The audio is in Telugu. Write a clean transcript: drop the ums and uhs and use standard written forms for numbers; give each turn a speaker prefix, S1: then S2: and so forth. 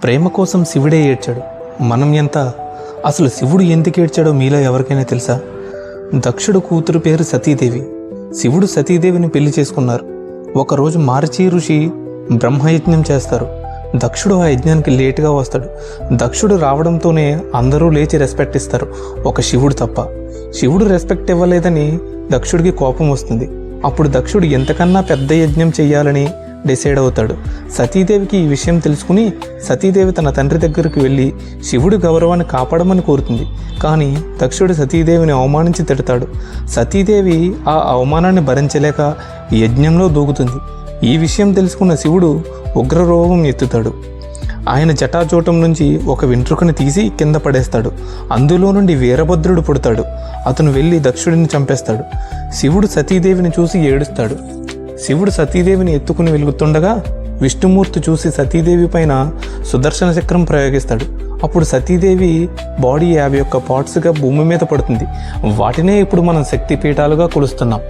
S1: ప్రేమ కోసం శివుడే ఏడ్చాడు. మనం ఎంత? అసలు శివుడు ఎందుకు ఏడ్చాడో మీలో ఎవరికైనా తెలుసా? దక్షుడు కూతురు పేరు సతీదేవి. శివుడు సతీదేవిని పెళ్లి చేసుకున్నారు. ఒకరోజు మార్చి ఋషి బ్రహ్మయజ్ఞం చేస్తారు. దక్షుడు ఆ యజ్ఞానికి లేటుగా వస్తాడు. దక్షుడు రావడంతోనే అందరూ లేచి రెస్పెక్ట్ ఇస్తారు, ఒక శివుడు తప్ప. శివుడు రెస్పెక్ట్ ఇవ్వలేదని దక్షుడికి కోపం వస్తుంది. అప్పుడు దక్షుడు ఎంతకన్నా పెద్ద యజ్ఞం చెయ్యాలని డిసైడ్ అవుతాడు. సతీదేవికి ఈ విషయం తెలుసుకుని సతీదేవి తన తండ్రి దగ్గరికి వెళ్ళి శివుడి గౌరవాన్ని కాపాడమని కోరుతుంది. కానీ దక్షుడు సతీదేవిని అవమానించి తిడతాడు. సతీదేవి ఆ అవమానాన్ని భరించలేక యజ్ఞంలో దూకుతుంది. ఈ విషయం తెలుసుకున్న శివుడు ఉగ్రరూపం ఎత్తుతాడు. ఆయన జటాజూటం నుంచి ఒక వెంట్రుకను తీసి కింద పడేస్తాడు. అందులో నుండి వీరభద్రుడు పుడతాడు. అతను వెళ్ళి దక్షుడిని చంపేస్తాడు. శివుడు సతీదేవిని చూసి ఏడుస్తాడు. శివుడు సతీదేవిని ఎత్తుకుని వెలుగుతుండగా విష్ణుమూర్తి చూసి సతీదేవి పైన సుదర్శన చక్రం ప్రయోగిస్తాడు. అప్పుడు సతీదేవి బాడీ 51 పార్ట్స్గా భూమి మీద పడుతుంది. వాటినే ఇప్పుడు మనం శక్తిపీఠాలుగా కొలుస్తున్నాం.